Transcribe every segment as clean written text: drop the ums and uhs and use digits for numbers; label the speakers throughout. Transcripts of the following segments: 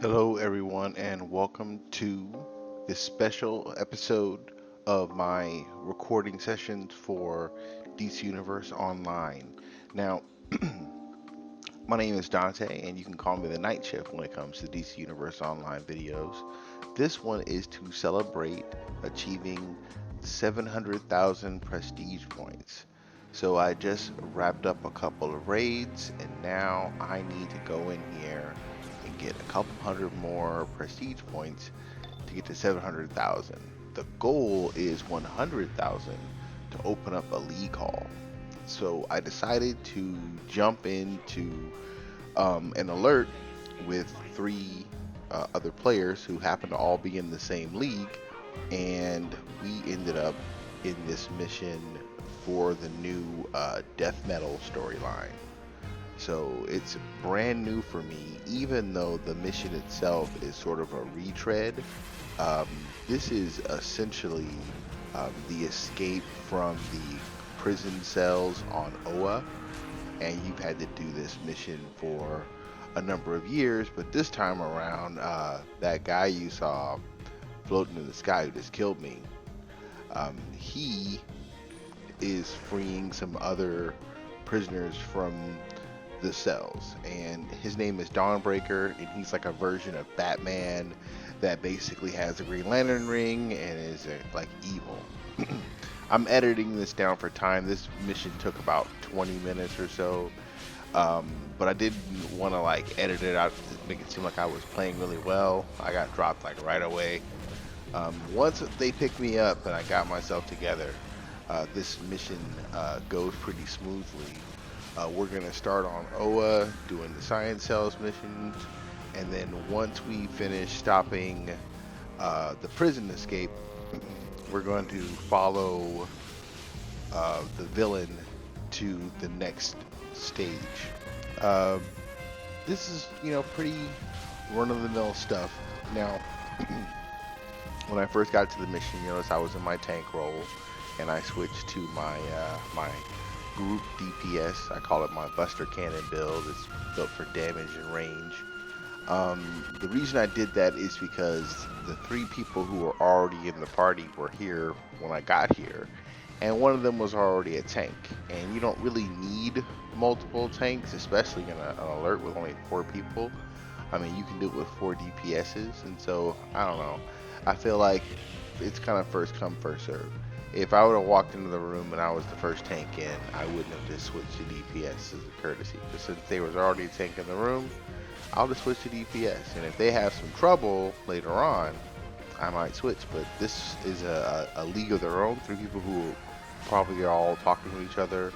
Speaker 1: Hello, everyone, and welcome to this special episode of my recording sessions for DC Universe Online. Now, my name is Dante, and you can call me the Night Shift when it comes to DC Universe Online videos. This one is to celebrate achieving 700,000 prestige points. So I just wrapped up a couple of raids, and now I need to go in here and get a couple hundred more prestige points to get to 700,000. The goal is 100,000 to open up a league hall. So I decided to jump into an alert with three other players who happen to all be in the same league, and we ended up in this mission for the new death metal storyline. So it's brand new for me, even though the mission itself is sort of a retread. Um, this is essentially the escape from the prison cells on Oa, and you've had to do this mission for a number of years, but this time around, that guy you saw floating in the sky who just killed me, he is freeing some other prisoners from the cells, and his name is Dawnbreaker, and he's like a version of Batman that basically has a Green Lantern ring and is like evil. I'm editing this down for time. This mission took about 20 minutes or so, but I didn't want to like edit it out to make it seem like I was playing really well. I got dropped like right away. Once they picked me up and I got myself together, this mission goes pretty smoothly. We're gonna start on Oa doing the science cells missions, and then once we finish stopping the prison escape, we're going to follow the villain to the next stage. Uh, this is, pretty run-of-the-mill stuff. Now, when I first got to the mission, you notice I was in my tank role, and I switched to my group DPS. I call it my Buster Cannon build. It's built for damage and range. The reason I did that is because the three people who were already in the party were here when I got here, and one of them was already a tank. And you don't really need multiple tanks, especially in an alert with only 4 people. I mean, you can do it with 4 DPSs, and so I don't know. I feel like it's kind of first come, first serve. If I would have walked into the room and I was the first tank in, I wouldn't have just switched to DPS as a courtesy. But since there was already a tank in the room, I'll just switch to DPS. And if they have some trouble later on, I might switch. But this is a league of their own, 3 people who probably are all talking to each other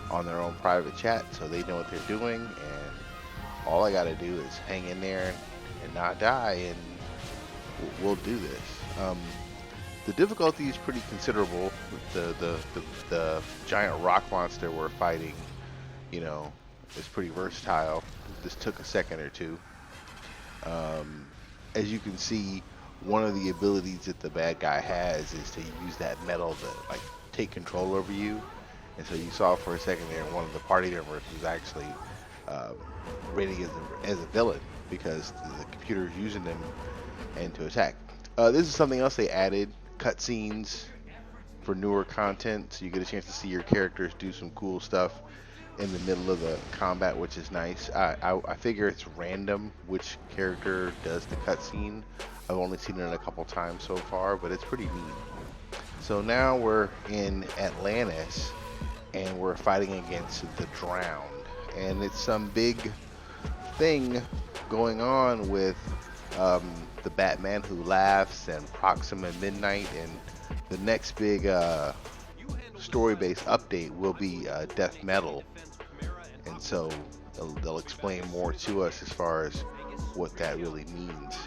Speaker 1: on their own private chat, so they know what they're doing. And all I gotta do is hang in there and not die, and we'll do this. The difficulty is pretty considerable. The giant rock monster we're fighting, is pretty versatile. This took a second or two. As you can see, one of the abilities that the bad guy has is to use that metal to like take control over you. And so you saw for a second there, one of the party members was actually rating as a villain because the computer is using them and to attack. This is something else they added. Cutscenes for newer content, so you get a chance to see your characters do some cool stuff in the middle of the combat, which is nice. I figure it's random which character does the cutscene. I've only seen it a couple times so far, but it's pretty neat. So now we're in Atlantis, and we're fighting against the Drowned, and it's some big thing going on with the Batman Who Laughs and Proxima Midnight, and the next big story-based update will be death metal, and so they'll explain more to us as far as what that really means.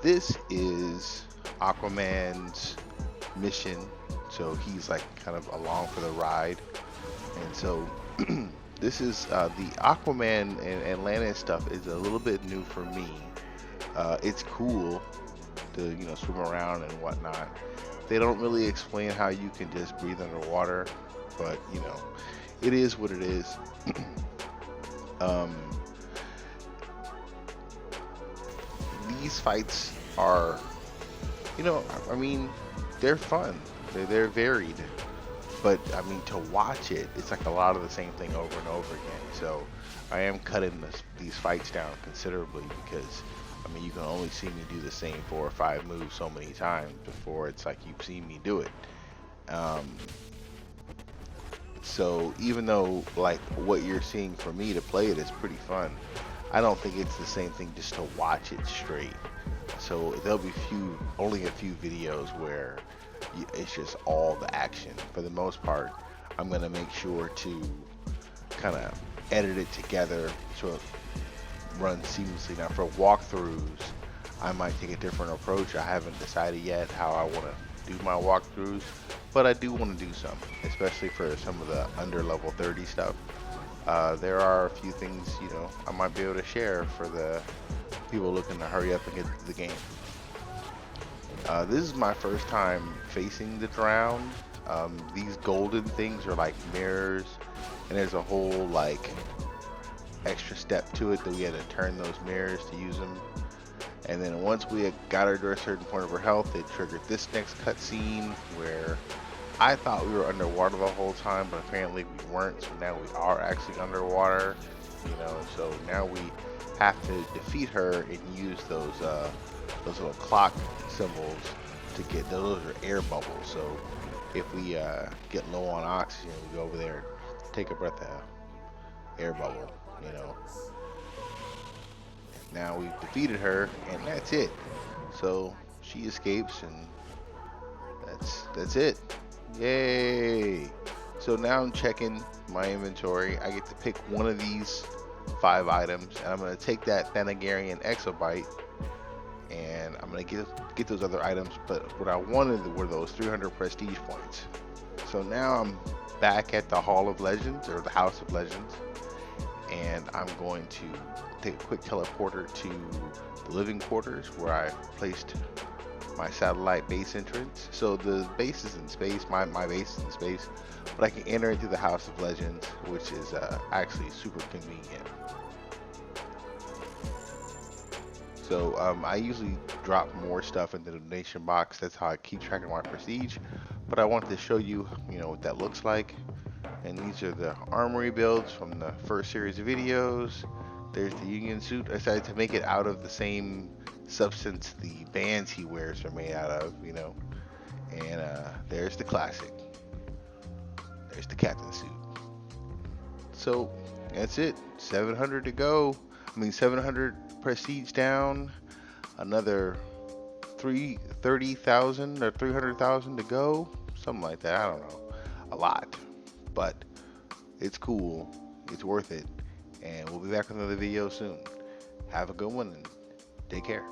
Speaker 1: This is Aquaman's mission, so he's like kind of along for the ride, and so this is the Aquaman and Atlantis stuff is a little bit new for me. It's cool to swim around and whatnot. They don't really explain how you can just breathe underwater, but it is what it is. these fights are, I mean, they're fun. They're varied. But I mean, to watch it, it's like a lot of the same thing over and over again. So I am cutting these fights down considerably because I mean, you can only see me do the same 4 or 5 moves so many times before it's like you've seen me do it. Um, so even though like what you're seeing for me to play it is pretty fun, I don't think it's the same thing just to watch it straight. So there'll be only a few videos where it's just all the action. For the most part, I'm gonna make sure to kind of edit it together so it runs seamlessly. Now for walkthroughs, I might take a different approach. I haven't decided yet how I want to do my walkthroughs, but I do want to do some, especially for some of the under level 30 stuff. There are a few things, I might be able to share for the people looking to hurry up and get to the game. This is my first time facing the drown. These golden things are like mirrors, and there's a whole like extra step to it that we had to turn those mirrors to use them. And then once we got her to a certain point of her health, it triggered this next cutscene where I thought we were underwater the whole time, but apparently we weren't. So now we are actually underwater, So now we have to defeat her and use those little clock symbols to get those are air bubbles. So if we get low on oxygen, we go over there, take a breath of air bubble. Now we've defeated her, and that's it. So she escapes, and that's it. Yay! So now I'm checking my inventory. I get to pick one of these 5 items, and I'm gonna take that Thanagarian Exobyte, and I'm gonna get those other items. But what I wanted were those 300 prestige points. So now I'm back at the Hall of Legends, or the House of Legends, and I'm going to take a quick teleporter to the living quarters where I placed my satellite base entrance. So the base is in space, my base is in space, but I can enter into the House of Legends, which is actually super convenient. So I usually drop more stuff in the donation box. That's how I keep track of my prestige. But I wanted to show you, what that looks like. And these are the armory builds from the first series of videos. There's the Union suit. I decided to make it out of the same substance the bands he wears are made out of, And there's the classic. There's the captain suit. So that's it. 700 to go. 700 prestige down. Another 30,000 or 300,000 to go. Something like that. I don't know. A lot. But it's cool. It's worth it. And we'll be back with another video soon. Have a good one and take care.